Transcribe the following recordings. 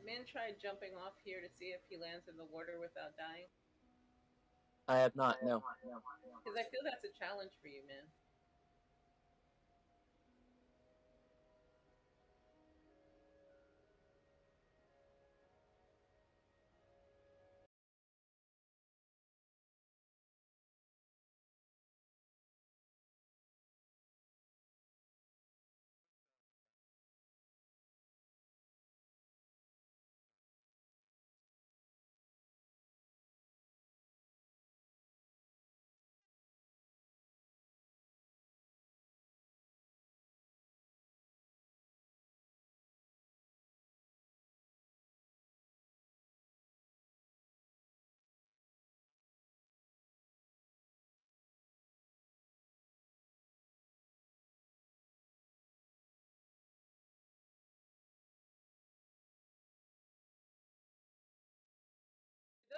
Min tried jumping off here to see if he lands in the water without dying? I have not, no. Because I feel that's a challenge for you, Min.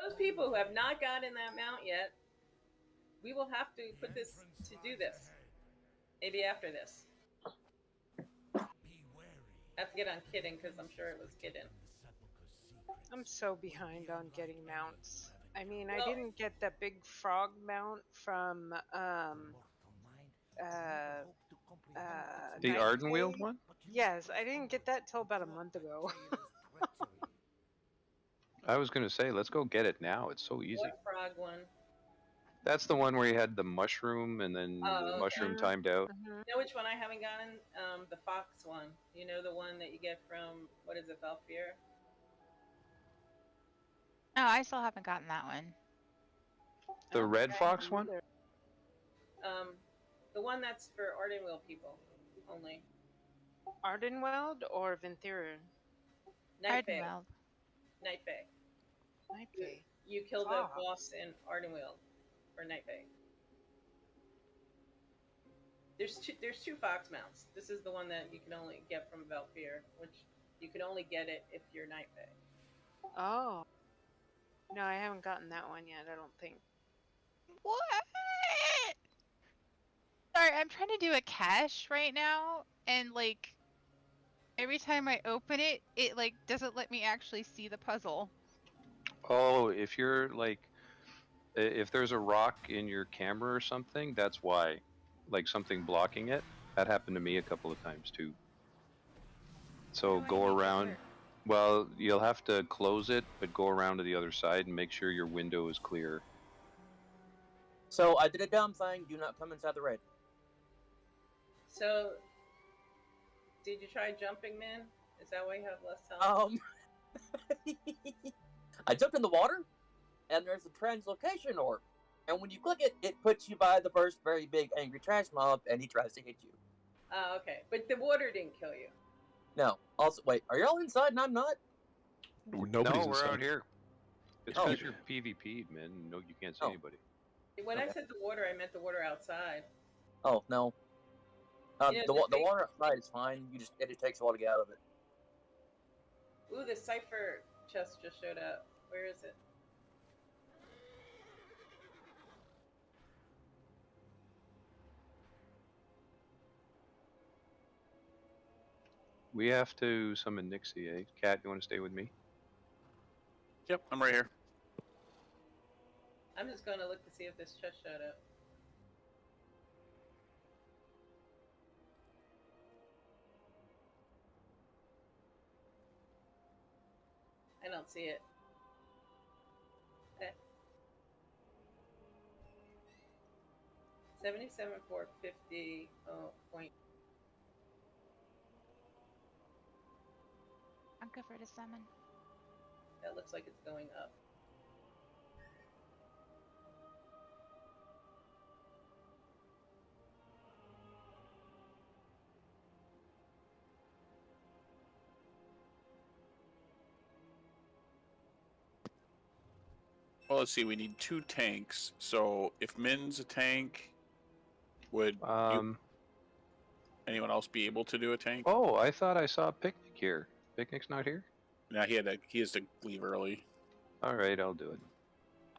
Those people who have not gotten that mount yet, we will have to put this to do this. Maybe after this. I have to get on Kitten because I'm sure it was Kitten. I'm so behind on getting mounts. I mean, I didn't get that big frog mount from The Nightwing. Ardenweald one? Yes, I didn't get that till about a month ago. I was going to say, let's go get it now. It's so easy. What frog one? That's the one where you had the mushroom and then the mushroom timed out. Mm-hmm. You know which one I haven't gotten? The fox one. You know the one that you get from, what is it, Valfir? No, I still haven't gotten that one. The red fox one? The one that's for Ardenweald people only. Ardenweld or Venthira? Night Fae. Ardenweld. Night Fae. Night Fae. You kill the boss in Ardenweald for Night Fae. There's two fox mounts. This is the one that you can only get from Valfir, which you can only get it if you're Night Fae. Oh. No, I haven't gotten that one yet, I don't think. What? Sorry, I'm trying to do a cache right now, and like every time I open it, it like doesn't let me actually see the puzzle. Oh, if you're like, if there's a rock in your camera or something, that's why. Like something blocking it. That happened to me a couple of times too. So go around. Well, you'll have to close it, but go around to the other side and make sure your window is clear. So I did a dumb thing. Do not come inside the raid. So, did you try jumping, Min? Is that why you have less time? I jumped in the water, and there's a translocation orb. And when you click it, it puts you by the first very big angry trash mob, and he tries to hit you. Oh, okay. But the water didn't kill you. No. Also, wait, are y'all inside and I'm not? Nobody's we're inside. out here. It's because you're PvP'd, man. No, you can't see anybody. When I said the water, I meant the water outside. Oh, no. The water outside is fine. It just takes a while to get out of it. Ooh, the cipher chest just showed up. Where is it? We have to summon Nixie, eh? Cat, you want to stay with me? Yep, I'm right here. I'm just going to look to see if this chest showed up. I don't see it. Okay. 77,450. Oh, point. I'm good for the summon. That looks like it's going up. Well, let's see. We need 2 tanks. So if Min's a tank, would anyone else be able to do a tank? Oh, I thought I saw Picnic here. Picnic's not here? No, he has to leave early. All right, I'll do it.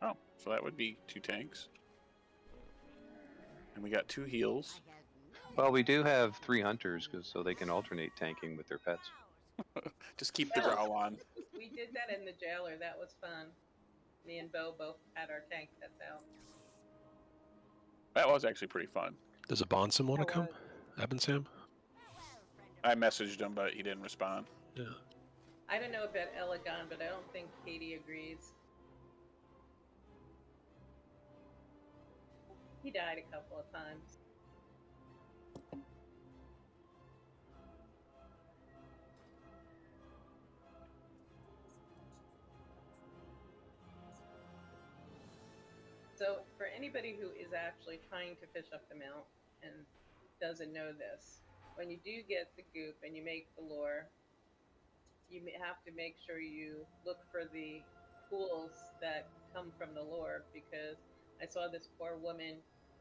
Oh, so that would be 2 tanks. And we got 2 heals. Well, we do have 3 hunters, so they can alternate tanking with their pets. Just keep the That was- growl on. We did that in the jailer. That was fun. Me and Bo both had our tank pets out. That was actually pretty fun. Does a Bonsom want to That come? was. Eben Sam? I messaged him, but he didn't respond. Yeah. I don't know about Elegon, but I don't think Katie agrees. He died a couple of times. So, for anybody who is actually trying to fish up the mount and doesn't know this, when you do get the goop and you make the lure, you have to make sure you look for the pools that come from the lure, because I saw this poor woman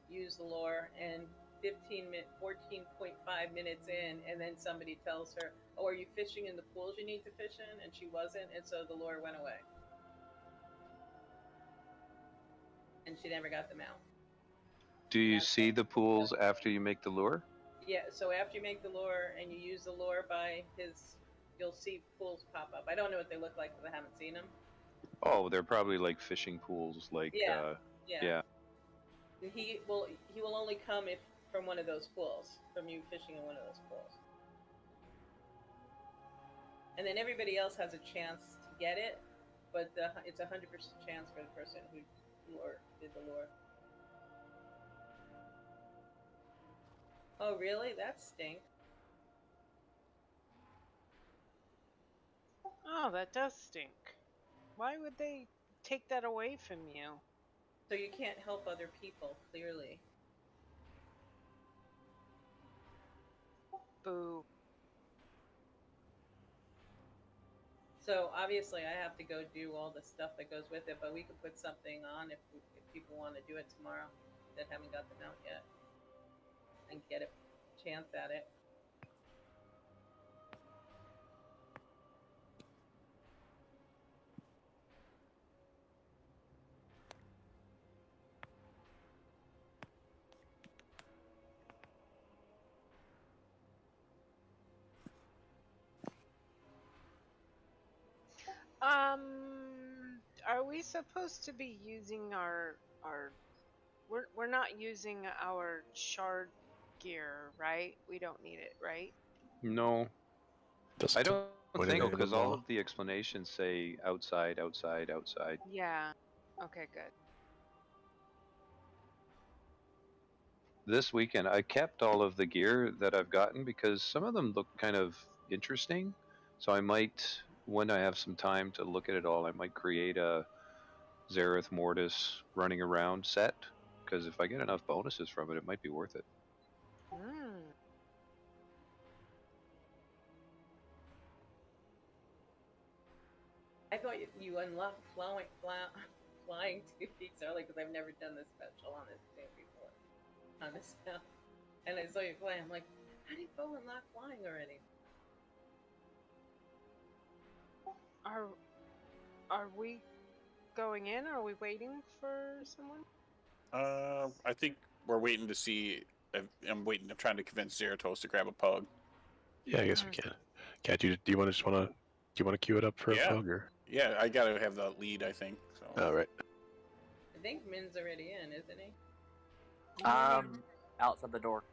use the lure and 14.5 minutes in, and then somebody tells her, "Oh, are you fishing in the pools you need to fish in?" And she wasn't, and so the lure went away. And she never got them out. Do you see the pools after you make the lure? Yeah, so after you make the lure and you use the lure by his, you'll see pools pop up. I don't know what they look like because I haven't seen them. Oh, they're probably like fishing pools, like Yeah. yeah. He will only come if from one of those pools, from you fishing in one of those pools. And then everybody else has a chance to get it, but it's 100% chance for the person who did the lure. Oh, really? That stinks. Oh, that does stink. Why would they take that away from you? So you can't help other people, clearly. Boo. So obviously I have to go do all the stuff that goes with it, but we could put something on if people want to do it tomorrow that haven't got them out yet and get a chance at it. Are we supposed to be using our we're not using our shard gear, right? We don't need it, right? No, Doesn't I don't point think it in because the all law. of the explanations say outside, outside, outside. Yeah. Okay, good. This weekend, I kept all of the gear that I've gotten because some of them look kind of interesting. So I might, when I have some time to look at it all, I might create a Zareth Mortis running around set. Because if I get enough bonuses from it, it might be worth it. Hmm. I thought you unlocked flying 2 weeks early because I've never done this special on this thing before. On this stuff. And I saw you fly. I'm like, how did Bo unlock flying already? Are we going in? Or are we waiting for someone? I think we're waiting to see. I'm waiting. I'm trying to convince Zeratos to grab a pug. Yeah, I guess we can. Cat, do you want to queue it up for Yeah. a pug or? Yeah, I gotta have the lead. I think so. All right. I think Min's already in, isn't he? Outside the door.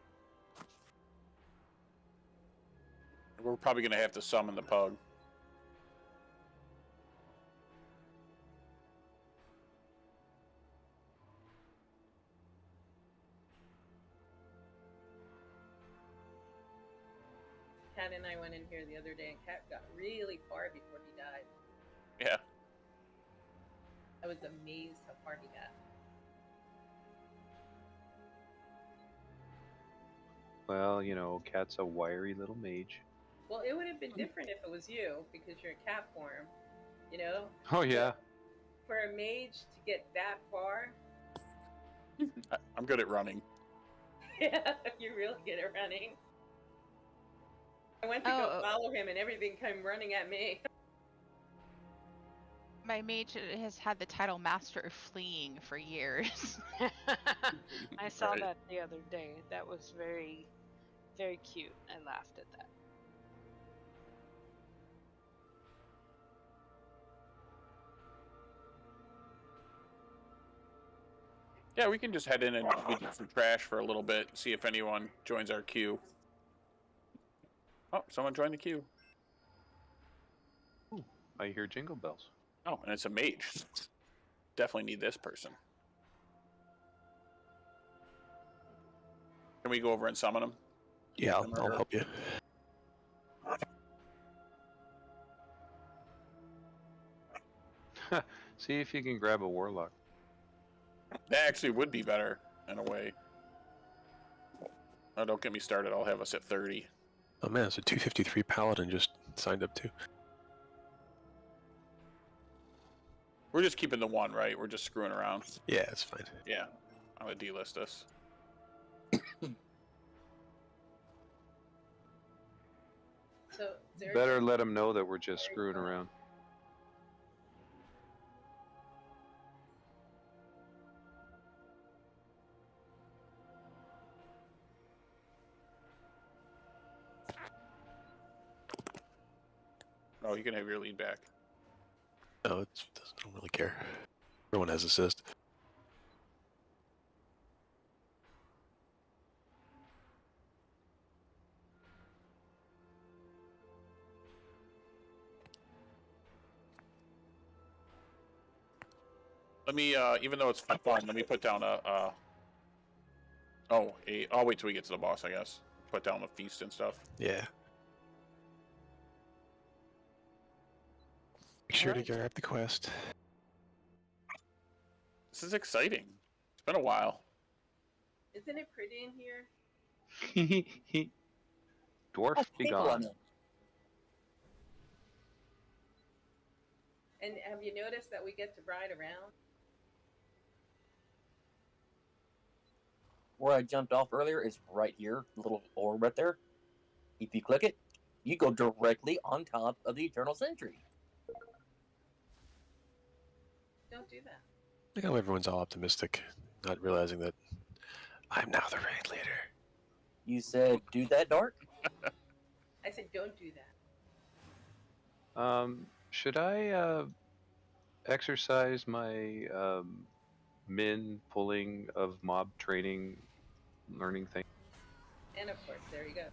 We're probably gonna have to summon the pug. Kat and I went in here the other day, and Kat got really far before he died. Yeah. I was amazed how far he got. Well, you know, Cat's a wiry little mage. Well, it would have been different if it was you, because you're a cat form, you know? Oh yeah. For a mage to get that far, I'm good at running. yeah, you're really good at running. I went to go follow him, and everything came running at me. My mage has had the title Master of Fleeing for years. I saw Right. that the other day. That was very, very cute. I laughed at that. Yeah, we can just head in and we do some trash for a little bit, see if anyone joins our queue. Oh, someone joined the queue. Ooh, I hear jingle bells. Oh, and it's a mage. Definitely need this person. Can we go over and summon him? Yeah, I'll help you. See if you can grab a warlock. That actually would be better, in a way. Oh, don't get me started. I'll have us at 30. Oh man, so 253 paladin just signed up too. We're just keeping the one, right? We're just screwing around. Yeah, it's fine. Yeah. I'm going to delist us. So there Better let them know that we're just screwing around. Oh, you can have your lead back. No, I don't really care. Everyone has assist. Let me, even though it's fun, let me put down I'll wait till we get to the boss, I guess. Put down the feast and stuff. Yeah. Make sure to grab the quest. This is exciting. It's been a while. Isn't it pretty in here? Dwarf be gone. And have you noticed that we get to ride around? Where I jumped off earlier is right here, the little orb right there. If you click it, you go directly on top of the Eternal Sentry. Don't do that. Look how everyone's all optimistic, not realizing that I'm now the raid leader. You said, do that, Dark? I said, don't do that. Should I exercise my min pulling of mob training learning thing? And of course, there you go.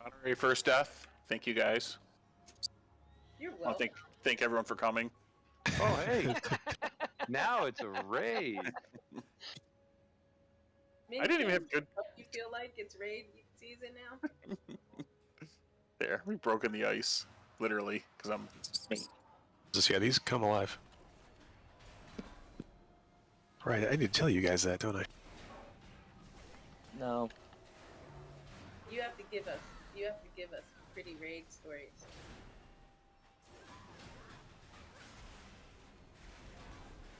Honorary first death. Thank you guys. You're I want welcome. to thank everyone for coming. Oh, hey! Now it's a raid. I didn't even have good. You feel like it's raid season now? There, we've broken the ice, literally, because I'm. Yeah, these come alive. Right, I need to tell you guys that, don't I? No. You have to give us pretty raid stories.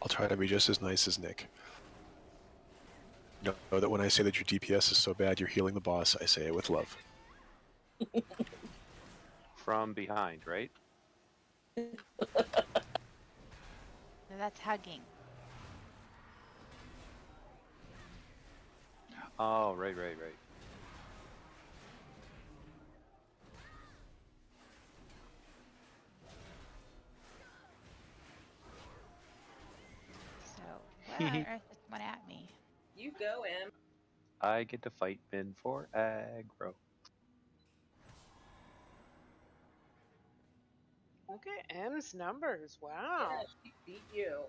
I'll try to be just as nice as Nick. Know that when I say that your DPS is so bad you're healing the boss, I say it with love. From behind, right? No, that's hugging. Oh, right. So, what on earth is one at me? You go, Em. I get to fight Min for aggro. Look at M's numbers. Wow. Yeah, she beat you.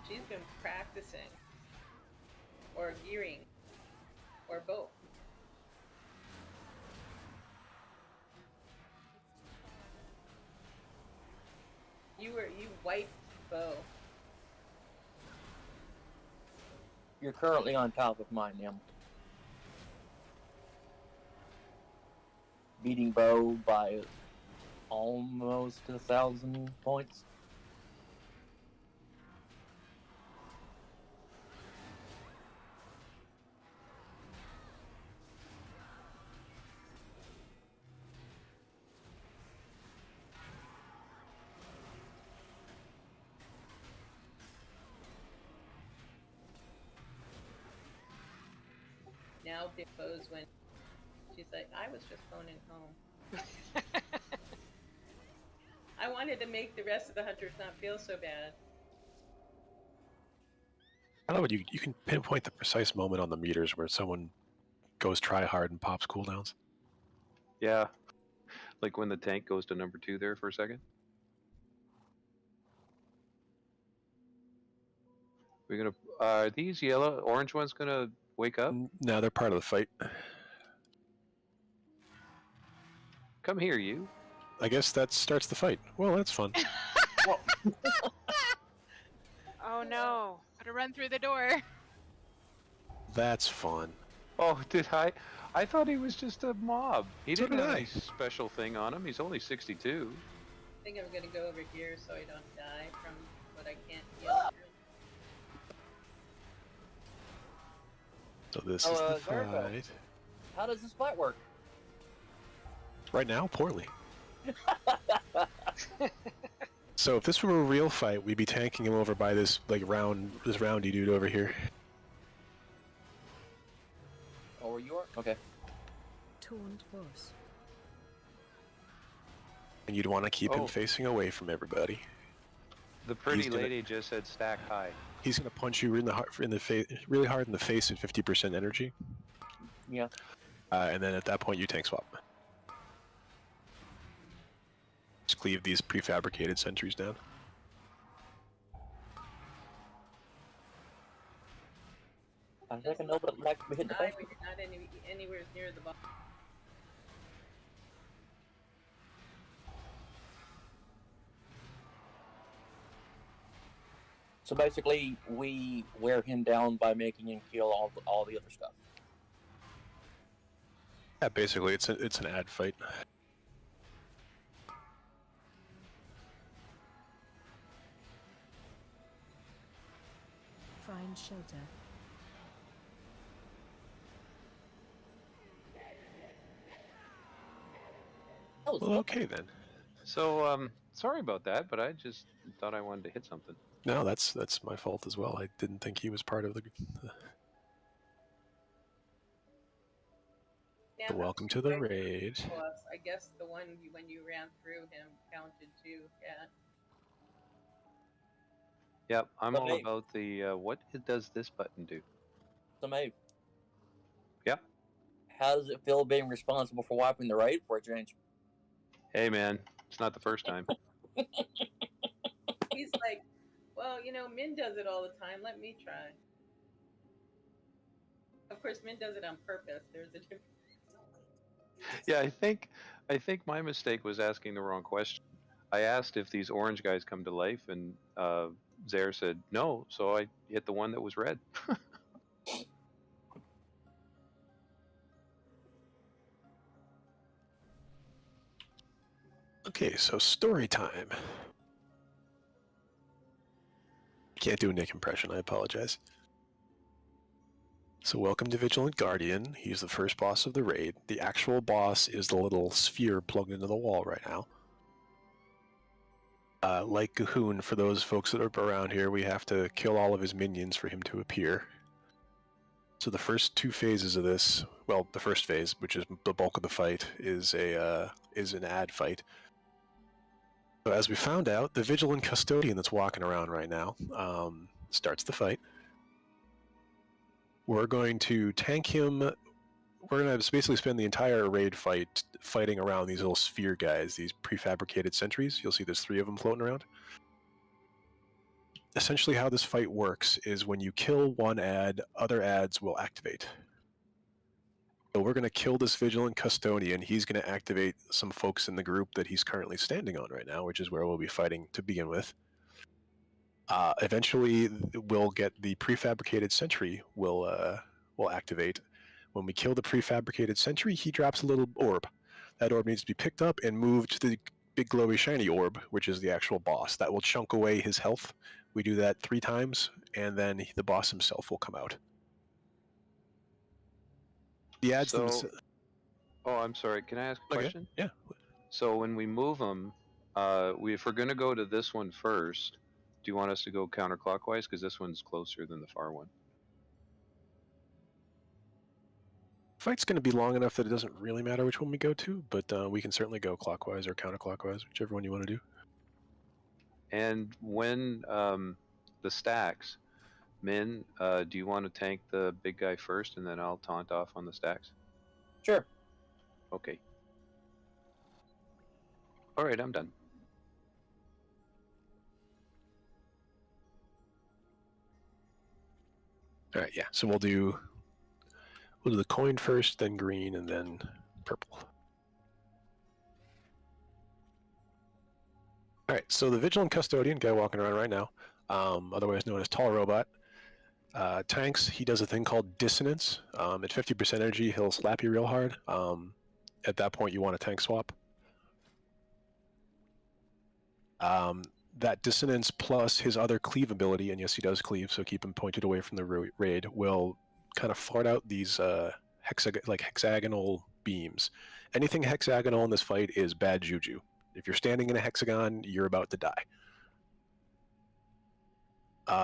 She's been practicing. Or gearing. Or both. You wiped Bo. You're currently on top of mine, Em. Beating Bo by almost 1,000 points. mouth closed when she's like, I was just phoning home. I wanted to make the rest of the hunters not feel so bad. I don't know, you can pinpoint the precise moment on the meters where someone goes try hard and pops cooldowns. Yeah, like when the tank goes to number 2 there for a second. We're gonna. Are these orange ones gonna wake up? No, they're part of the fight. Come here, you. I guess that starts the fight. Well, that's fun. Well, Oh no. Gotta run through the door. That's fun. Oh, did I? I thought he was just a mob. He So didn't did have I. any special thing on him. He's only 62. I think I'm gonna go over here so I don't die from what I can't heal. So this Oh, is the there you go. fight. how does this fight work? Right now, poorly. So if this were a real fight, we'd be tanking him over by this roundy dude over here. Oh, where you are? Okay. Taunt boss. And you'd want to keep him Oh. facing away from everybody. The pretty He's gonna- lady just said stack high. He's gonna punch you in the face, really hard in the face at 50% energy. Yeah. And then at that point, you tank swap. Just cleave these prefabricated sentries down. I think I know that like we hit the Die face. when you're not anywhere near the boss. So basically, we wear him down by making him kill all the other stuff. Yeah, basically, it's an ad fight. Find shelter. That was Well, okay then. So, sorry about that, but I just thought I wanted to hit something. No, that's my fault as well. I didn't think he was part of the Now, welcome to the raid. boss, I guess the one when you ran through him counted too. Yeah. Yep, I'm all Okay. about the what does this button do? So, Maeve. Yep. How does it feel being responsible for wiping the raid for a change? Hey man, it's not the first time. He's like, well, Min does it all the time. Let me try. Of course, Min does it on purpose. There's a difference. Yeah, I think my mistake was asking the wrong question. I asked if these orange guys come to life, and Zare said no, so I hit the one that was red. Okay, so story time. Can't do a Nick impression, I apologize. So welcome to Vigilant Guardian. He's the first boss of the raid. The actual boss is the little sphere plugged into the wall right now. Like Cahoon, for those folks that are around here, we have to kill all of his minions for him to appear. So the first two phases of this, well, the first phase, which is the bulk of the fight, is an ad fight. So as we found out, the Vigilant Custodian that's walking around right now starts the fight. We're going to tank him. We're going to basically spend the entire raid fight fighting around these little sphere guys, these prefabricated sentries. You'll see there's 3 of them floating around. Essentially how this fight works is when you kill one ad, other ads will activate. So we're going to kill this Vigilant Custodian. He's going to activate some folks in the group that he's currently standing on right now, which is where we'll be fighting to begin with. Eventually, we'll get the prefabricated sentry will activate. When we kill the prefabricated sentry, he drops a little orb. That orb needs to be picked up and moved to the big glowy shiny orb, which is the actual boss. That will chunk away his health. We do that 3 times, and then the boss himself will come out. The ads So, themselves. oh, I'm sorry. Can I ask a Okay, question? yeah. So when we move them, if we're going to go to this one first, do you want us to go counterclockwise? Because this one's closer than the far one. Fight's going to be long enough that it doesn't really matter which one we go to, but we can certainly go clockwise or counterclockwise, whichever one you want to do. And when the stacks, Min, do you want to tank the big guy first, and then I'll taunt off on the stacks? Sure. Okay. All right, I'm done. All right, yeah. So we'll do the coin first, then green, and then purple. All right. So the Vigilant Custodian, guy walking around right now, otherwise known as Tall Robot, tanks. He does a thing called Dissonance. At 50% energy, he'll slap you real hard. At that point, you want a tank swap. That Dissonance plus his other cleave ability, and yes, he does cleave, so keep him pointed away from the raid, will kind of fart out these hexagonal beams. Anything hexagonal in this fight is bad juju. If you're standing in a hexagon, you're about to die.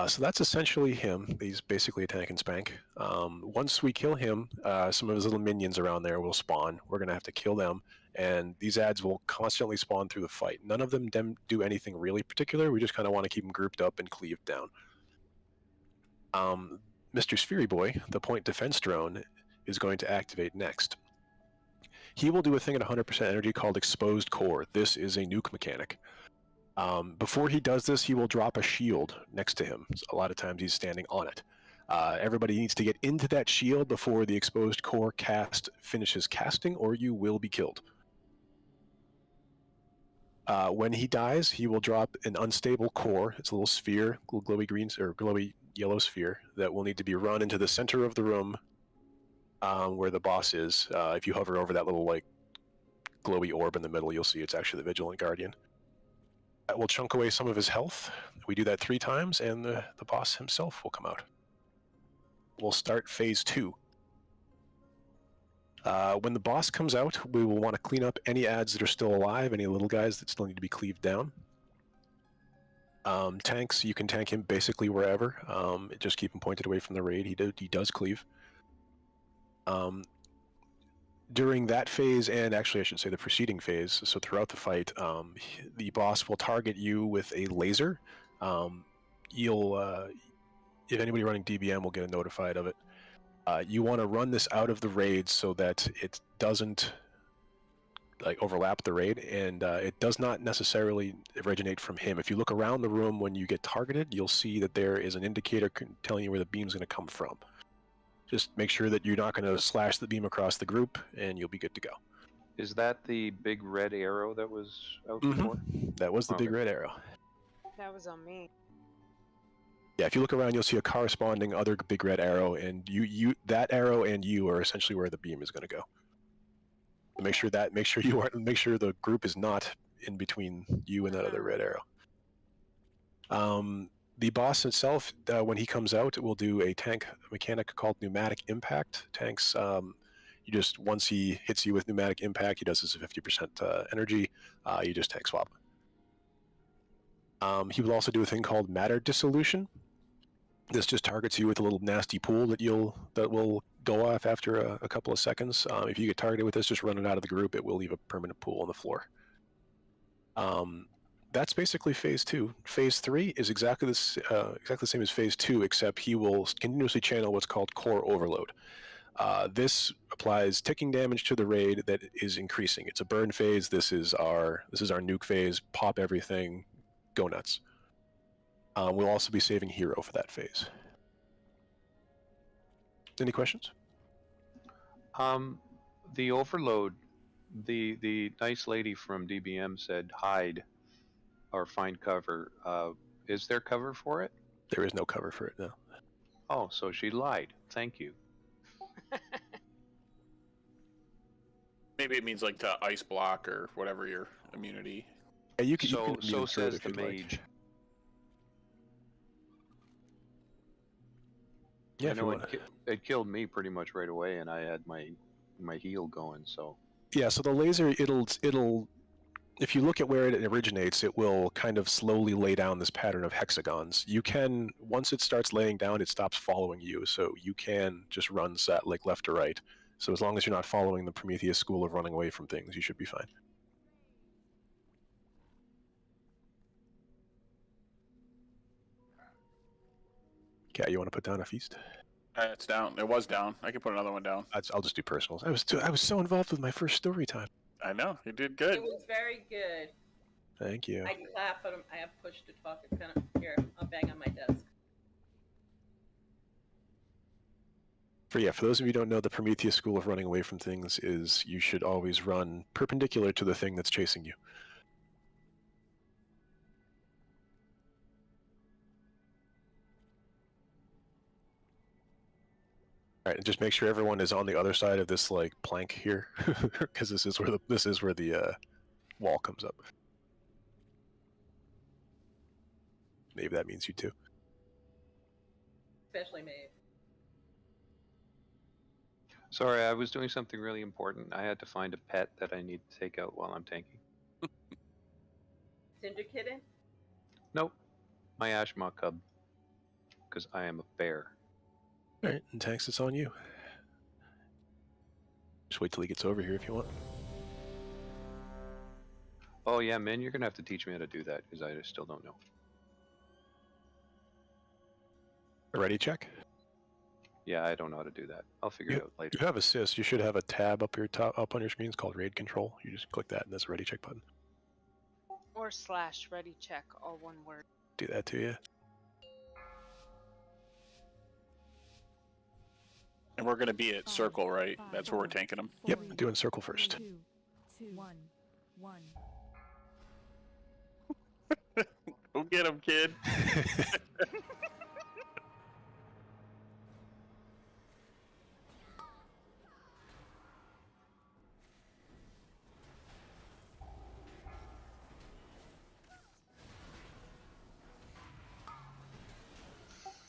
So that's essentially him. He's basically a tank and spank. Once we kill him, some of his little minions around there will spawn. We're going to have to kill them, and these ads will constantly spawn through the fight. None of them do anything really particular. We just kind of want to keep them grouped up and cleaved down. Mr. Sphery Boy, the point defense drone, is going to activate next. He will do a thing at 100% energy called Exposed Core. This is a nuke mechanic. Before he does this, he will drop a shield next to him. A lot of times he's standing on it. Everybody needs to get into that shield before the Exposed Core cast finishes casting, or you will be killed. When he dies, he will drop an unstable core. It's a little sphere, little glowy green or glowy yellow sphere that will need to be run into the center of the room where the boss is. If you hover over that little glowy orb in the middle, you'll see it's actually the Vigilant Guardian. That will chunk away some of his health. We do that 3 times, and the boss himself will come out. We'll start phase 2. When the boss comes out, we will want to clean up any ads that are still alive, any little guys that still need to be cleaved down. Tanks, you can tank him basically wherever. Just keep him pointed away from the raid. He does cleave. During that phase, and actually I should say the preceding phase, so throughout the fight, the boss will target you with a laser. If anybody running DBM will get notified of it. You want to run this out of the raid so that it doesn't overlap the raid, and it does not necessarily originate from him. If you look around the room when you get targeted, you'll see that there is an indicator telling you where the beam's going to come from. Just make sure that you're not going to slash the beam across the group, and you'll be good to go. Is that the big red arrow that was out before? That was the big red arrow. That was on me. Yeah, if you look around, you'll see a corresponding other big red arrow, and that arrow and you are essentially where the beam is going to go. Make sure the group is not in between you and that other red arrow. The boss itself, when he comes out, will do a tank mechanic called Pneumatic Impact. Tanks, once he hits you with Pneumatic Impact, he does this at 50% energy, you just tank swap. He will also do a thing called Matter Dissolution. This just targets you with a little nasty pool that will go off after a couple of seconds. If you get targeted with this, just run it out of the group. It will leave a permanent pool on the floor. That's basically phase 2. Phase 3 is exactly the same as phase 2, except he will continuously channel what's called Core Overload. This applies ticking damage to the raid that is increasing. It's a burn phase. This is our nuke phase. Pop everything, go nuts. We'll also be saving hero for that phase. Any questions? The overload, the nice lady from DBM said hide or find cover. Is there cover for it? There is no cover for it, no. Oh, so she lied. Thank you. Maybe it means to ice block or whatever your immunity. Yeah, you can so says the mage. Yeah, I know it killed me pretty much right away, and I had my heal going. So yeah, so the laser it'll if you look at where it originates, it will kind of slowly lay down this pattern of hexagons. You can, once it starts laying down, it stops following you, so you can just run left to right So as long as you're not following the Prometheus school of running away from things, you should be fine. Cat, you want to put down a feast? It's down. It was down. I can put another one down. I'll just do personals. I was so involved with my first story time. I know. You did good. It was very good. Thank you. I clap, but I have push to talk. It's kind of here. I'll bang on my desk. For those of you who don't know, the Prometheus school of running away from things is you should always run perpendicular to the thing that's chasing you. All right, and just make sure everyone is on the other side of this like plank here, because this is where the wall comes up. Maybe that means you too. Especially Maeve. Sorry, I was doing something really important. I had to find a pet that I need to take out while I'm tanking. Cinder Kitten? Nope. My Ashma cub. Because I am a bear. Alright, and Tanks, it's on you. Just wait till he gets over here if you want. Oh yeah, man, you're gonna have to teach me how to do that, because I still don't know. A ready check? Yeah, I don't know how to do that. I'll figure it out later. You have assist. You should have a tab up up on your screen. It's called Raid Control. You just click that and there's a ready check button. Or / ready check, all one word. Do that to you. And we're going to be at circle, right? That's where we're tanking them. Yep, doing circle first. 2, 2, 1, 1. Go get him, kid.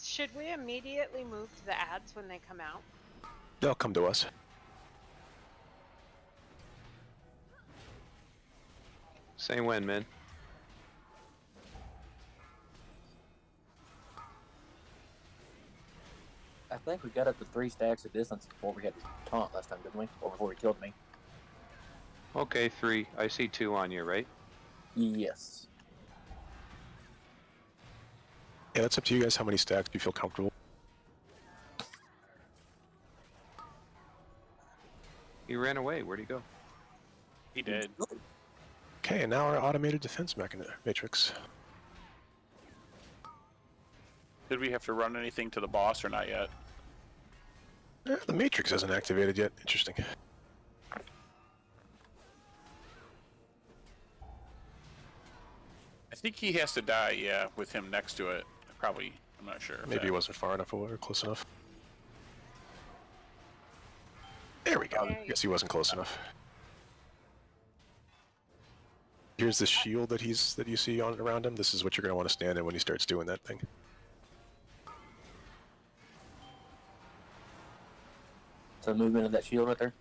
Should we immediately move to the ads when they come out? They'll come to us. Say when, man. I think we got up to 3 stacks of distance before we had to taunt last time, didn't we? Or before he killed me. Okay, 3. I see 2 on you, right? Yes. Yeah, that's up to you guys how many stacks you feel comfortable. He ran away. Where'd he go? He did. Okay, and now our automated defense matrix. Did we have to run anything to the boss or not yet? The matrix hasn't activated yet. Interesting. I think he has to die, yeah, with him next to it. Probably, I'm not sure. Maybe he wasn't far enough away or close enough. There we go. Guess he wasn't close enough. Here's the shield that you see on around him. This is what you're going to want to stand in when he starts doing that thing. So move into that shield right there.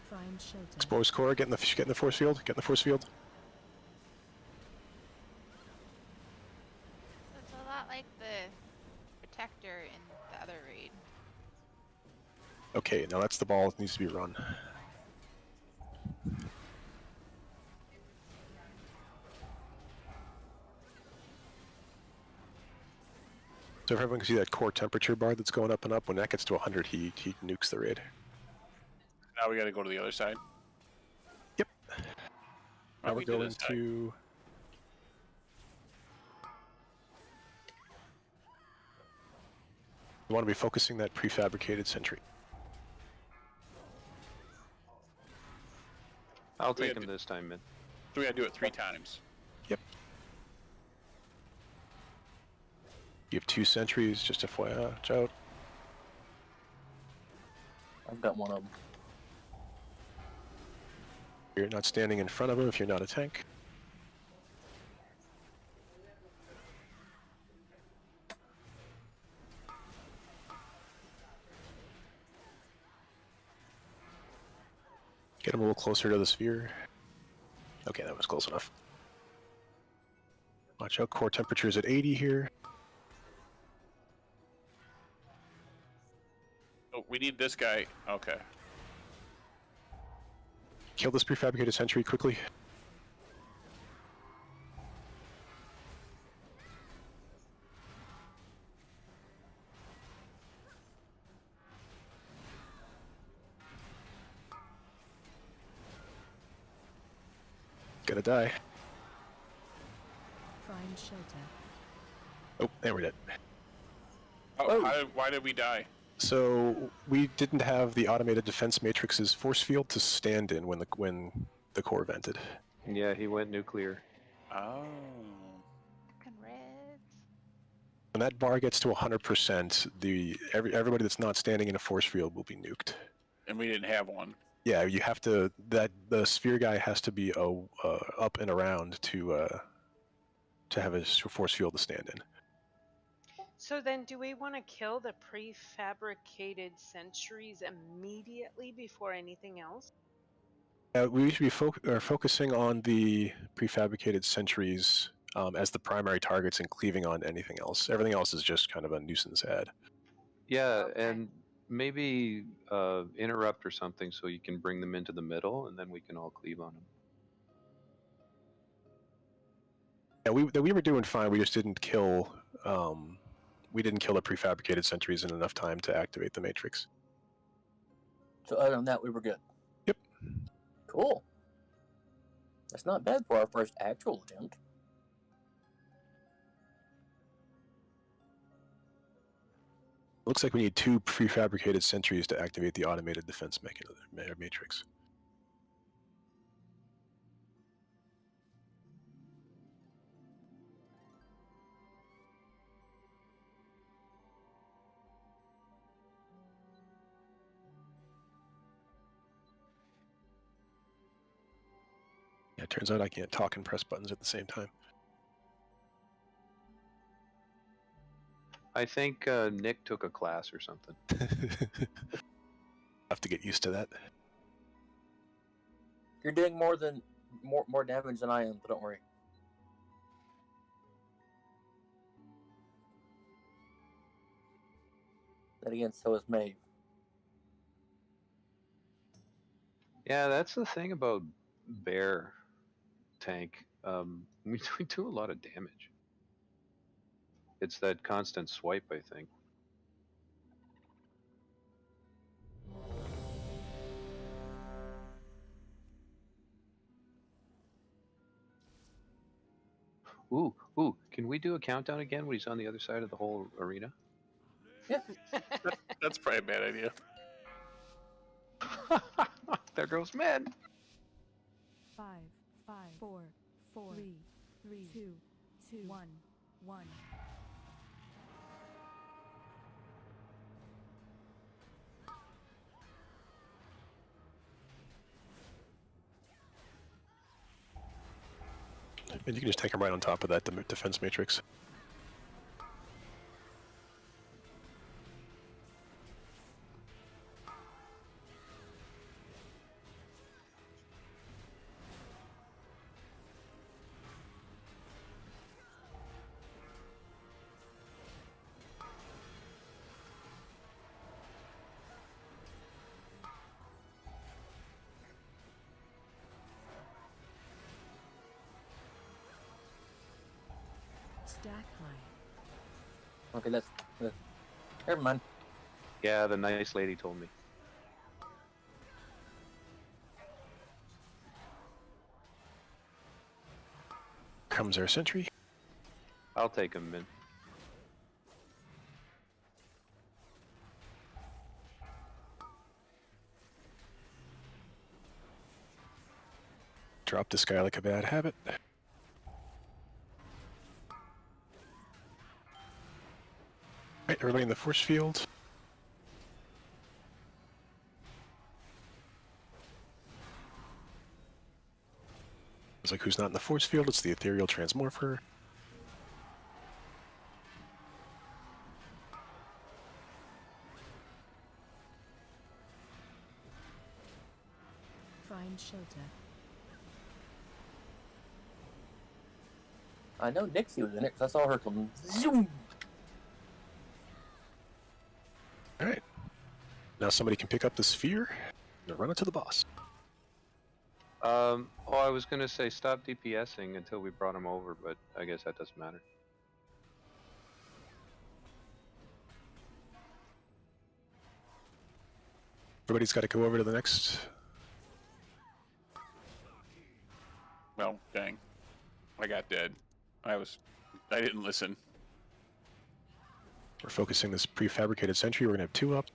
Find shelter. Expose core. Get in the force field. Get in the force field. It's a lot like the protector in the other raid. Okay, now that's the ball that needs to be run. So if everyone can see that core temperature bar that's going up and up, when that gets to 100, he nukes the raid. Now we got to go to the other side. Yep. Why Now we we're do going this to... You want to be focusing that prefabricated sentry. I'll We take had him to- this time, man. So we got to do it 3 times. Yep. You have 2 sentries, just FYI. Watch out. I've got one of them. You're not standing in front of him if you're not a tank. Get him a little closer to the sphere. Okay, that was close enough. Watch out, core temperature's at 80 here. Oh, we need this guy. Okay. kill this prefabricated sentry quickly. Gonna die. Find shelter. Oh, there we're dead. Oh, why did we die? So we didn't have the automated defense matrix's force field to stand in when the core vented. Yeah, he went nuclear. Oh. Fucking Reds. When that bar gets to 100%, everybody that's not standing in a force field will be nuked. And we didn't have one. Yeah, you have to. The sphere guy has to be up and around to have a force field to stand in. So then, do we want to kill the prefabricated sentries immediately before anything else? We should be focusing on the prefabricated sentries as the primary targets and cleaving on anything else. Everything else is just kind of a nuisance ad. Yeah, Okay. and maybe interrupt or something so you can bring them into the middle, and then we can all cleave on them. Yeah, we were doing fine. We just didn't kill. We didn't kill the prefabricated sentries in enough time to activate the matrix. So other than that, we were good. Yep. Cool. That's not bad for our first actual attempt. Looks like we need 2 prefabricated sentries to activate the automated defense matrix. Yeah, it turns out I can't talk and press buttons at the same time. I think Nick took a class or something. Have to get used to that. You're doing more damage than I am, but don't worry. Then again, so is Maeve. Yeah, that's the thing about Bear tank. We do a lot of damage. It's that constant swipe, I think. Ooh, can we do a countdown again when he's on the other side of the whole arena? That's probably a bad idea. There goes men. 5, 4, 3, 2, 1. And you can just take them right on top of that defense matrix. Stack high. Okay, that's... never mind. Yeah, the nice lady told me. Comes our sentry. I'll take him, Min. Drop this guy like a bad habit. Right, everybody in the force field. It's like who's not in the force field? It's the ethereal transmorpher. Find shelter. I know Nixie was in it because I saw her come zoom. Alright. Now somebody can pick up the sphere and run it to the boss. Oh, I was gonna say stop DPSing until we brought him over, but I guess that doesn't matter. Everybody's got to go over to the next. Well, dang. I got dead. I didn't listen. We're focusing this prefabricated sentry. We're gonna have 2 up.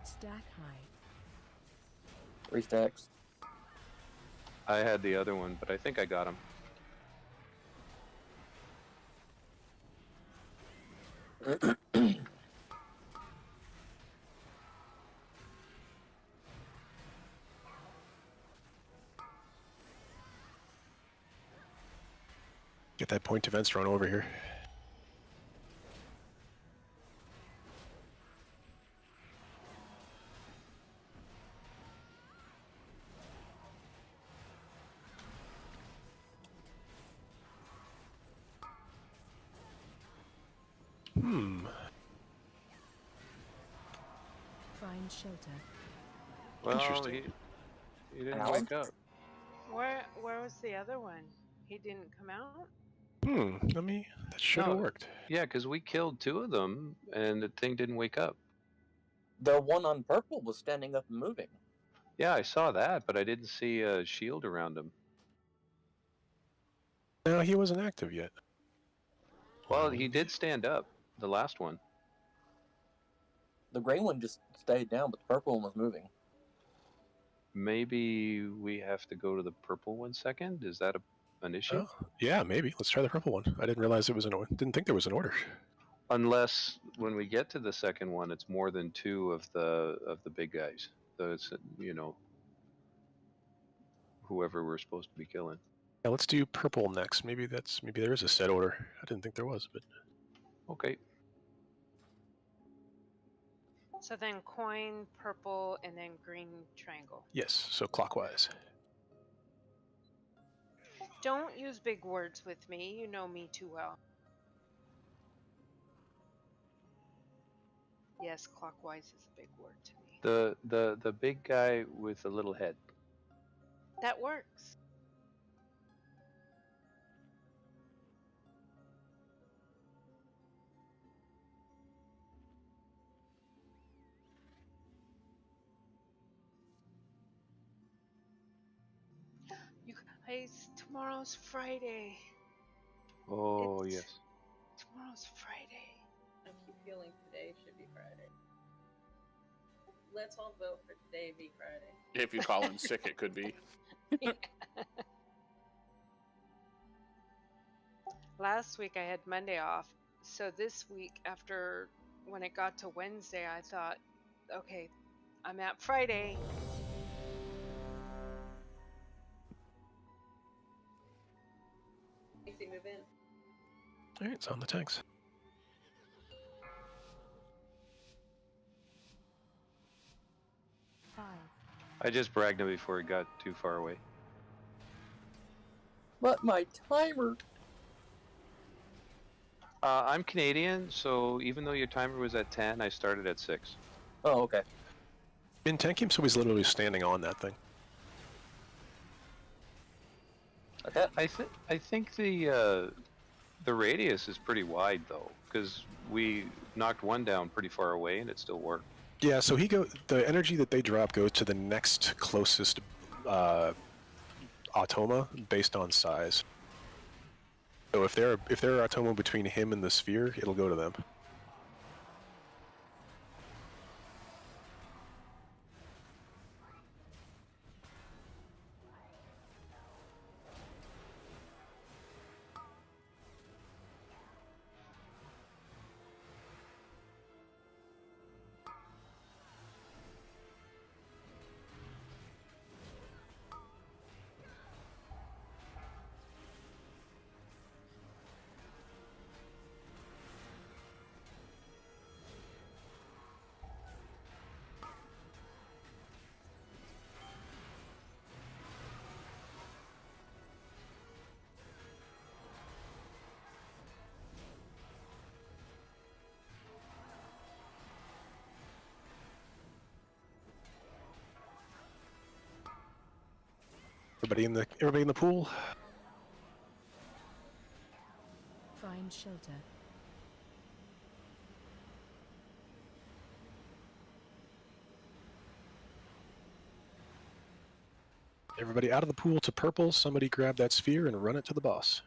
Stack high. 3 stacks. I had the other one, but I think I got him. Get that point defense thrown over here. Find shelter. Well, Interesting. he didn't Alan? wake up. Where was the other one? He didn't come out? That should have No. worked. Yeah, because we killed 2 of them, and the thing didn't wake up. The one on purple was standing up and moving. Yeah, I saw that, but I didn't see a shield around him. No, he wasn't active yet. Well, he did stand up, the last one. The gray one just stayed down, but the purple one was moving. Maybe we have to go to the purple one second? Is that an issue? Oh, yeah, maybe. Let's try the purple one. I didn't realize it was an order. Didn't think there was an order. Unless when we get to the second one, it's more than 2 of the big guys. So it's whoever we're supposed to be killing. Yeah, let's do purple next. Maybe there is a set order. I didn't think there was, but Okay. So then coin, purple, and then green triangle. yes. So clockwise. Don't use big words with me. You know me too well. Yes, clockwise is a big word to me. The big guy with the little head. That works. You guys, tomorrow's Friday. Oh, It's- yes. Tomorrow's Friday. I keep feeling today should be Friday. Let's all vote for today be Friday. If you call in sick, it could be. Last week I had Monday off, so this week when it got to Wednesday, I thought, okay, I'm at Friday. Casey, move in. All right, it's on the tanks. Five. I just bragged him before he got too far away. But my timer. I'm Canadian, so even though your timer was at 10, I started at 6. Oh, okay. In tank him, so he's literally standing on that thing. Okay. I think the radius is pretty wide though, because we knocked one down pretty far away and it still worked. Yeah, so the energy that they drop goes to the next closest automa based on size. So if there are automa between him and the sphere, it'll go to them. Everybody in the pool. Find shelter. Everybody out of the pool to purple. Somebody grab that sphere and run it to the boss.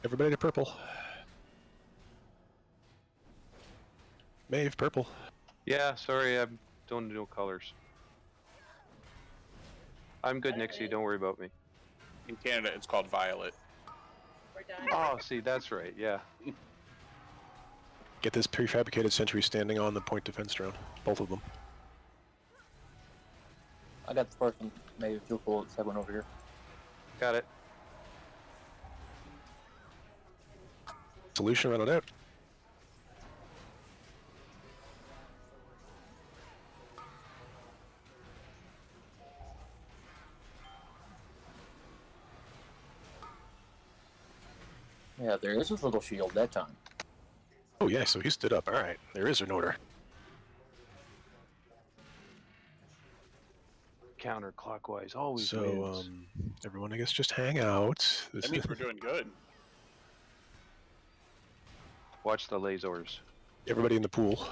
Everybody to purple. Maeve, purple. Yeah, sorry, I don't know colors. I'm good, Nixie. Don't worry about me. In Canada, it's called violet. We're done. Oh, see, that's right. Yeah. Get this prefabricated sentry standing on the point defense drone. Both of them. I got the first one. Maybe feel cool. Let's have one over here. Got it. Solution, run it out. Yeah, there is a little shield that time. Oh yeah, so he stood up. All right, there is an order. Counterclockwise always So wins. everyone, I guess, just hang out. That means we're doing good. Watch the lasers. Everybody in the pool.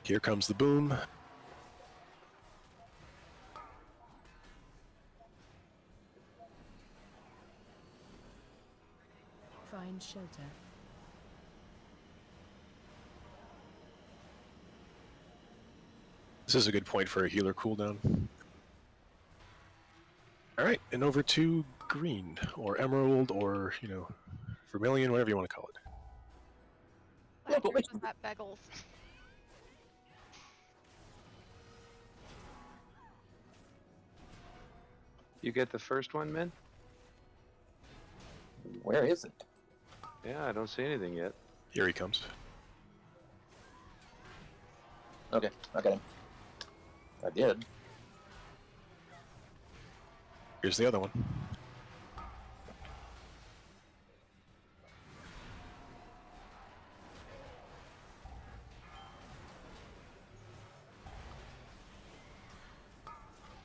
Here comes the boom. Find shelter. This is a good point for a healer cooldown. Alright, and over to green, or emerald, or, vermilion, whatever you want to call it. Black yours was that Beggles. You get the first one, Min? Where is it? Yeah, I don't see anything yet. Here he comes. Okay, I got him. I did. Here's the other one.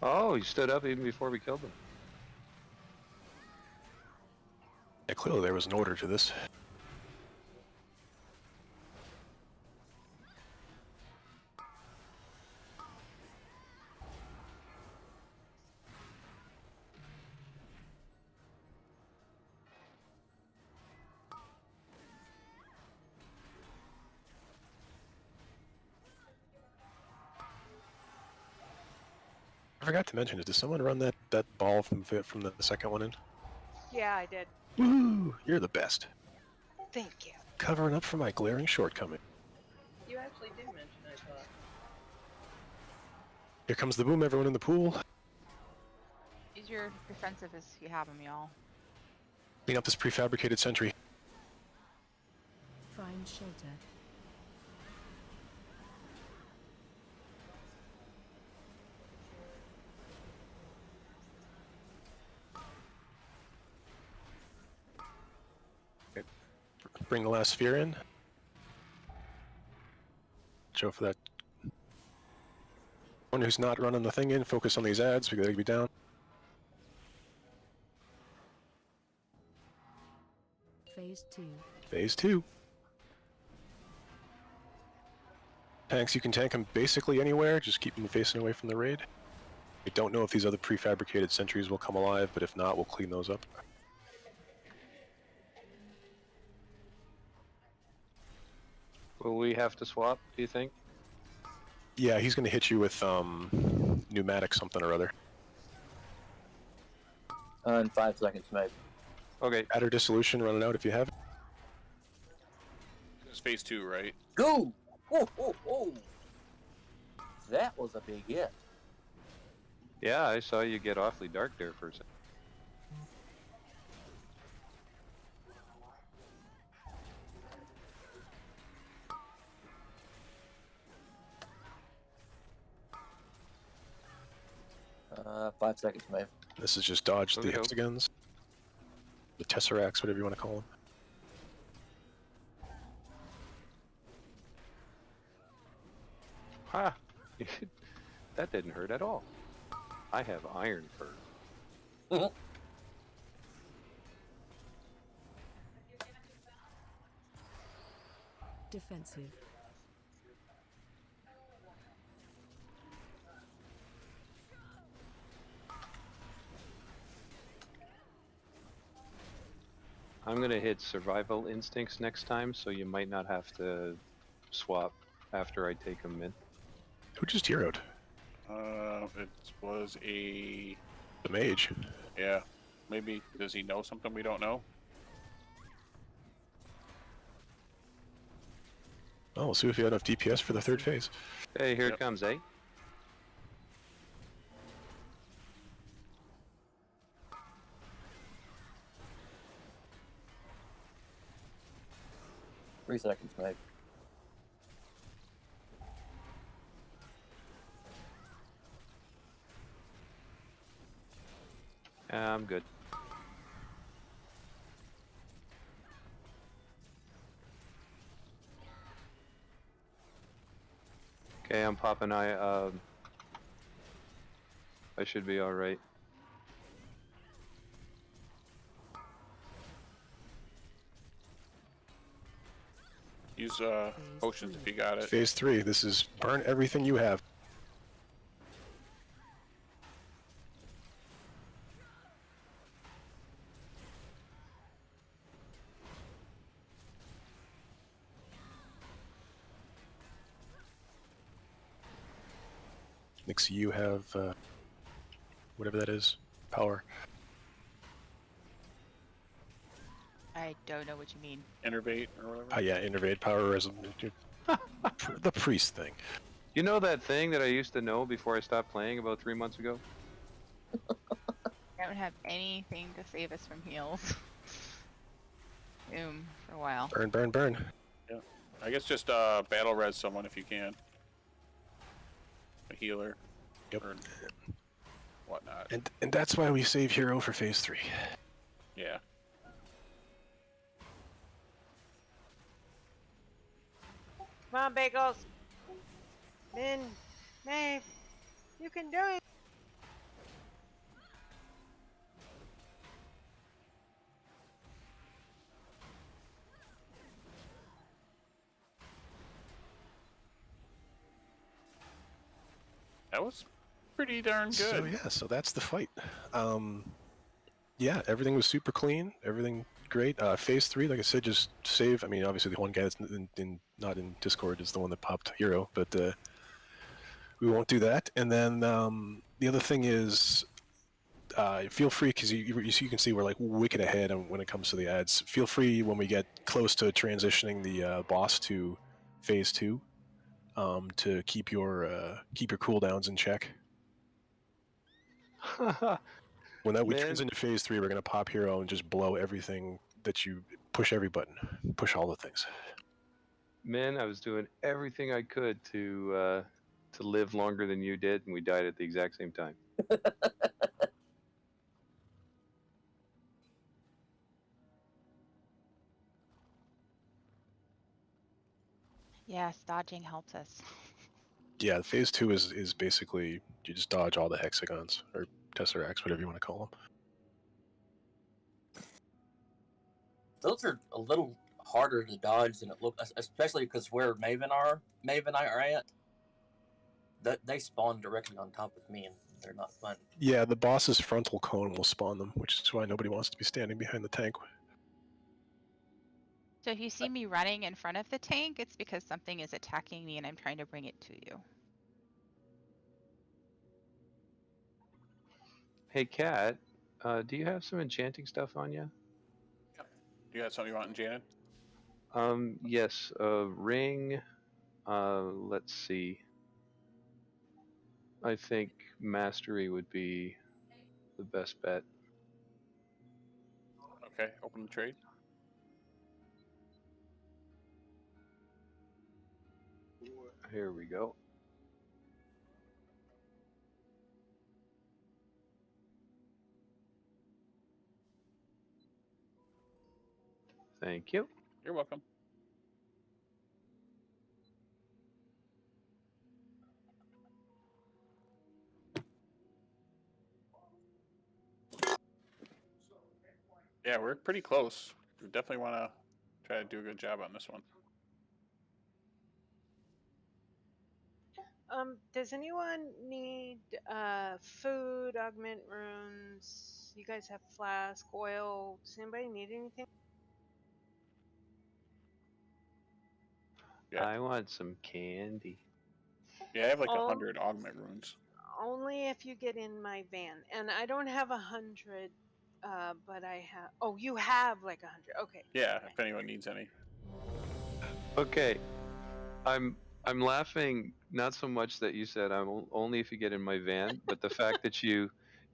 Oh, he stood up even before we killed him. Yeah, clearly there was an order to this. I forgot to mention it. Did someone run that ball from the second one in? Yeah, I did. Woo! You're the best. Thank you. Covering up for my glaring shortcoming. You actually did mention, I thought. Here comes the boom, everyone in the pool. Use your defensive as you have them, y'all. Clean up this prefabricated sentry. Find shelter. Bring the last sphere in. Show for that. One who's not running the thing in, focus on these ads because they could be down. Phase 2. Phase 2. Tanks, you can tank them basically anywhere, just keep them facing away from the raid. We don't know if these other prefabricated sentries will come alive, but if not, we'll clean those up. Will we have to swap, do you think? Yeah, he's going to hit you with pneumatic something or other. In 5 seconds, mate. Okay. Add or dissolution, run it out if you have it. It's phase 2, right? Go! Oh, oh, oh! That was a big hit. Yeah, I saw you get awfully dark there for a second. 5 seconds, Maeve. This is just dodge the Okay. hexagons, the tesseracts, whatever you want to call them. Ha! That didn't hurt at all. I have iron fur. Defensive. I'm gonna hit survival instincts next time, so you might not have to swap after I take them in. Who just heroed? It was a... The mage. Yeah. Maybe, does he know something we don't know? Oh, we'll see if you have enough DPS for the third phase. Hey, here Yep. it comes, eh? Three seconds, Maeve. I'm good. Okay, I'm popping. I should be all right. Use potions if you got it. Phase 3, this is burn everything you have. Nixie, you have whatever that is, power. I don't know what you mean. Innervate or whatever. Yeah, innervate, power, resolution. The priest thing. You know that thing that I used to know before I stopped playing about 3 months ago? I don't have anything to save us from heals. For a while. Burn, burn, burn. Yeah. I guess just battle res someone if you can. A healer. Yep. Or whatnot. And that's why we save hero for phase 3. Yeah. Come on, Bagels. Min, Maeve, you can do it. That was pretty darn good. So yeah, so that's the fight. Yeah, everything was super clean. Everything great. Phase 3, like I said, just save. I mean, obviously the one guy that's not in Discord is the one that popped hero, but we won't do that. And then the other thing is, feel free, because you can see we're like wicked ahead when it comes to the ads. Feel free when we get close to transitioning the boss to phase 2, to keep your cooldowns in check. When we Man. turns into phase 3, we're gonna pop hero and just blow everything that you push every button, push all the things. Man, I was doing everything I could to live longer than you did, and we died at the exact same time. Yes, dodging helps us. Yeah, phase 2 is basically you just dodge all the hexagons or tesseracts, whatever you want to call them. Those are a little harder to dodge than it looks, especially because where Maeve and I are at, that they spawn directly on top of me, and they're not fun. Yeah, the boss's frontal cone will spawn them, which is why nobody wants to be standing behind the tank. So if you see me running in front of the tank, it's because something is attacking me and I'm trying to bring it to you. Hey, Kat, do you have some enchanting stuff on you? You got something you want enchanted? Yes, ring. Let's see. I think mastery would be the best bet. Okay, open the trade. Here we go. Thank you. You're welcome. Yeah, we're pretty close. We definitely want to try to do a good job on this one. Does anyone need food, augment runes? You guys have flask, oil. Does anybody need anything? Yeah. I want some candy. Yeah, I have like Oh. 100 augment runes. Only if you get in my van. And I don't have 100, but I have. Oh, you have like 100. Okay. Yeah, Okay. if anyone needs any. Okay, I'm laughing not so much that you said only if you get in my van, but the fact that you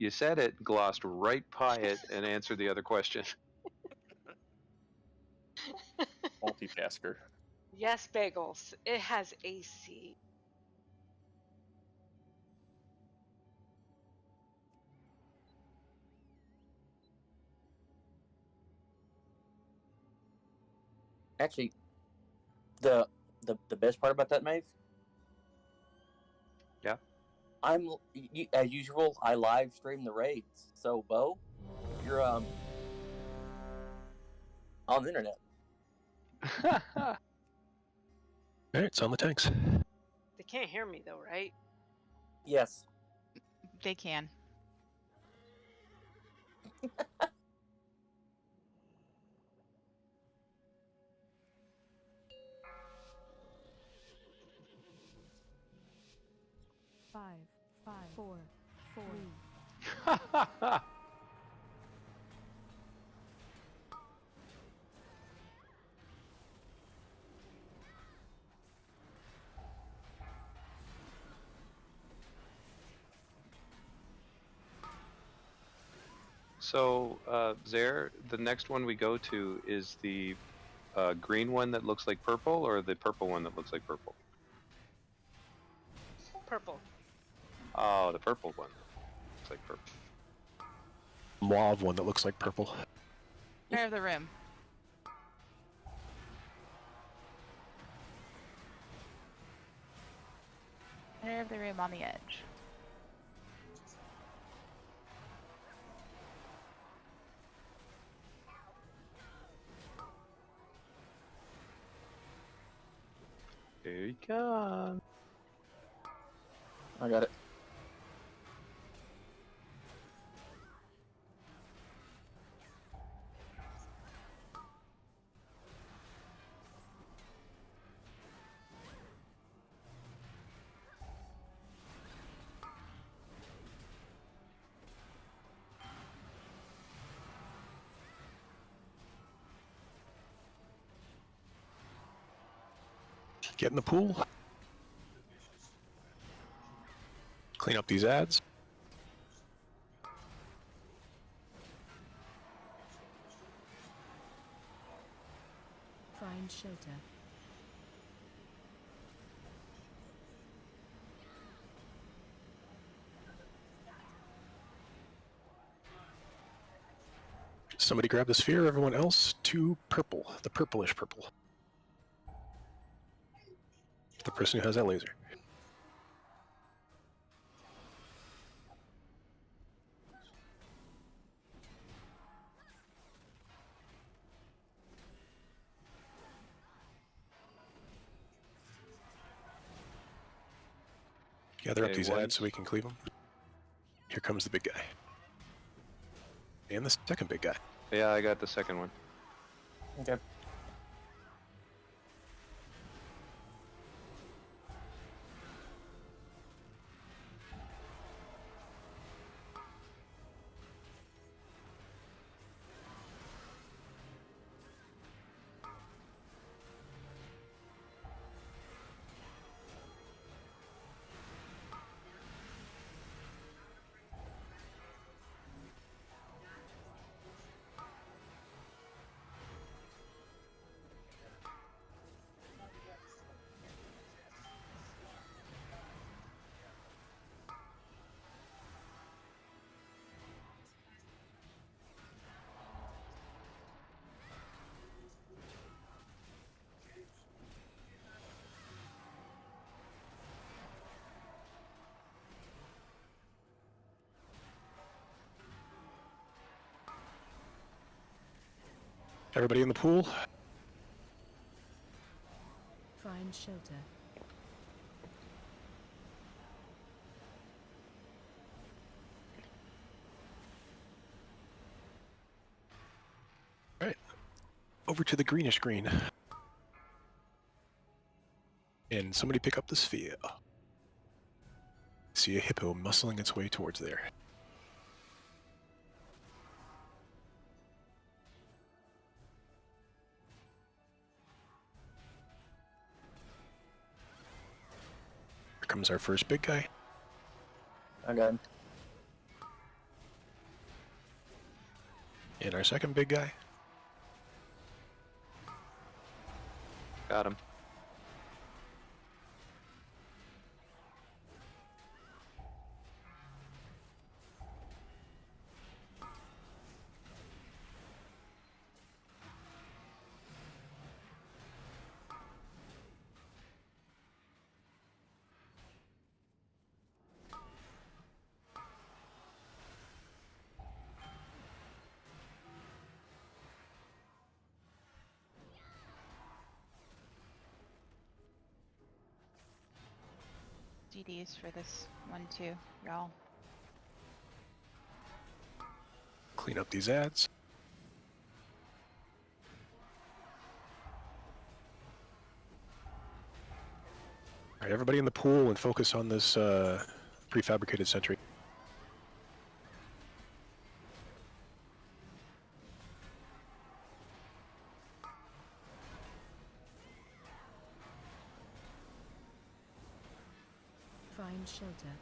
said it, glossed right by it, and answered the other question. Multitasker. Yes, bagels. It has AC. Actually, the best part about that, Maeve. Yeah. As usual. I live stream the raids. So, Bo, you're on the internet. All right, it's on the tanks. They can't hear me though, right? Yes. They can. Five, four, three. So, Zaire, the next one we go to is the green one that looks like purple, or the purple one that looks like purple? Purple. Oh, the purple one. Looks like purple. Mauve one that looks like purple. Center of the room. Center of the room on the edge. Here he comes. I got it. Get in the pool. Clean up these ads. Find shelter. Somebody grab the sphere, everyone else to purple. The purplish purple. The person who has that laser. Gather up Okay, these once- ads so we can cleave them. Here comes the big guy. And the second big guy. Yeah, I got the second one. Okay. Everybody in the pool? Find shelter. Alright. Over to the greenish green. And somebody pick up the sphere. See a hippo muscling its way towards there. Here comes our first big guy. I got him. And our second big guy. Got him. DDs for this one too, y'all. Clean up these ads. Alright, everybody in the pool and focus on this prefabricated sentry. Find shelter.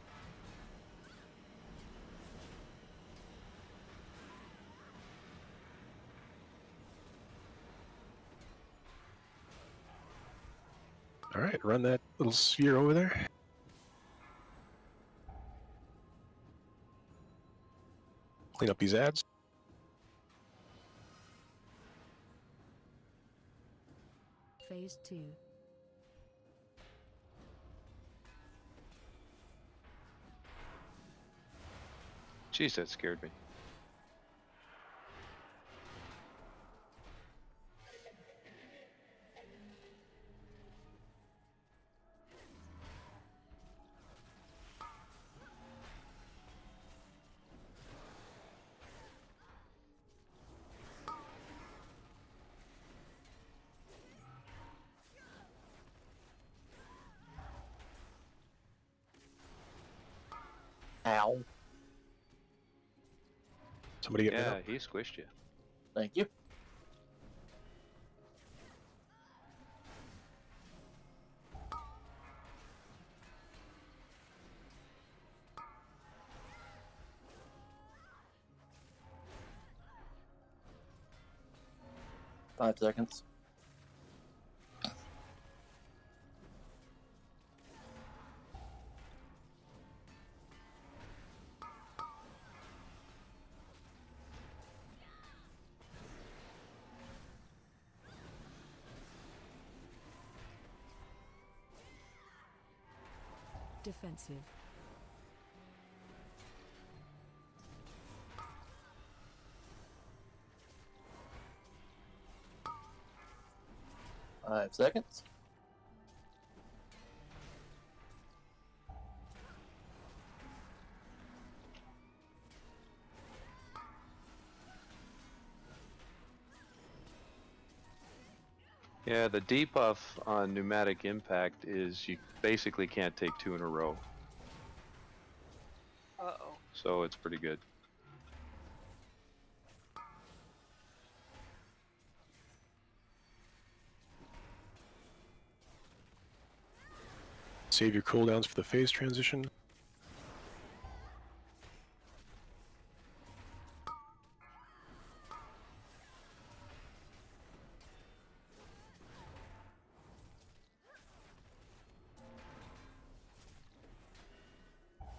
Alright, run that little sphere over there. Clean up these ads. Phase 2. Jeez, that scared me. Ow. Somebody get me Yeah, up. he squished you. Thank you. Five seconds. Defensive. Five seconds. Yeah, the debuff on pneumatic impact is you basically can't take two in a row, Uh-oh. so it's pretty good. Save your cooldowns for the phase transition.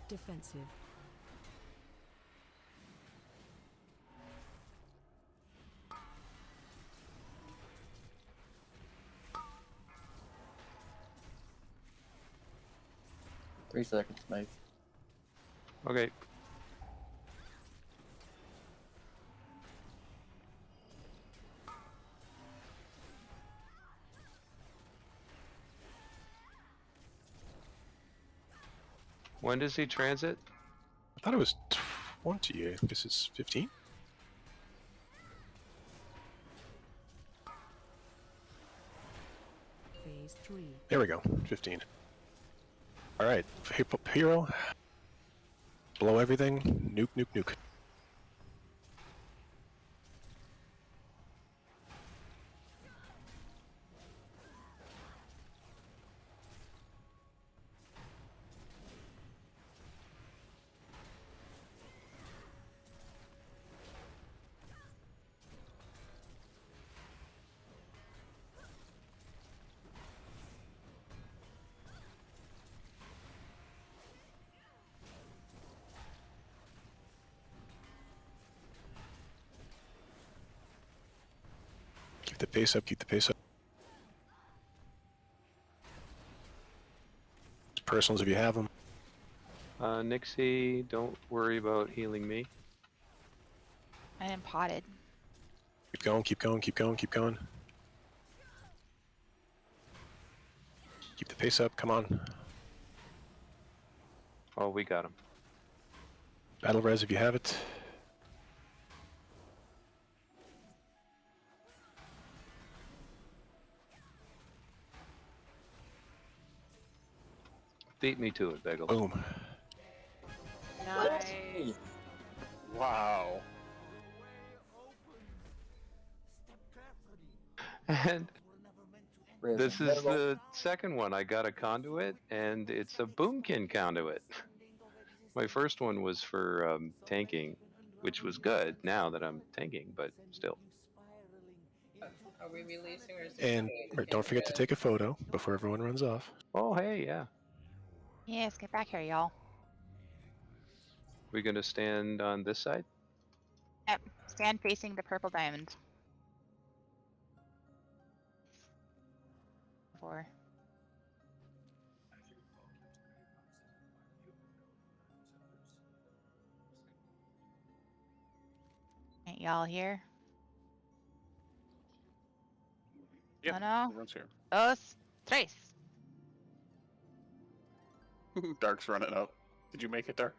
Defensive. Three seconds, Maeve. Okay. When does he transit? I thought it was 20. I guess it's 15. Phase 3. There we go. 15. All right, hero. Blow everything. Nuke, nuke, nuke. Keep the pace up, keep the pace up. Personals if you have them. Nixie, don't worry about healing me. I am potted. Keep going, keep going, keep going, keep going. Keep the pace up, come on. Oh, we got him. Battle res if you have it. Beat me to it, Bagel. Boom. Nice. Wow. And this is Resident the second one. I got a conduit, and it's a boomkin conduit. My first one was for tanking, which was good now that I'm tanking, but still. Are we releasing or is this And don't forget to take a photo before everyone runs off. Oh, hey, yeah. Yes, get back here, y'all. We gonna stand on this side? Yep, stand facing the purple diamond. 4. Ain't y'all here? Yep. Oh no. Everyone's here. Dos, tres. Dark's running up. Did you make it, Dark?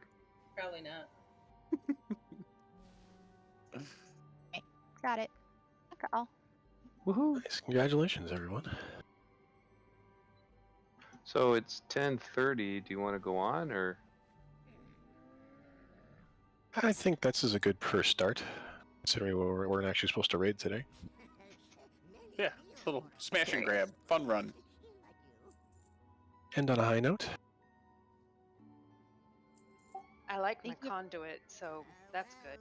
Probably not. Got it. Okay, all. Woohoo! Nice. Congratulations, everyone. So it's 10:30. Do you want to go on, or? I think that's a good first start, considering we weren't actually supposed to raid today. Yeah. Little smash and grab. Fun run. End on a high note. I like my Thank you. conduit, so that's good.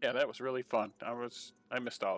Yeah, that was really fun. I missed all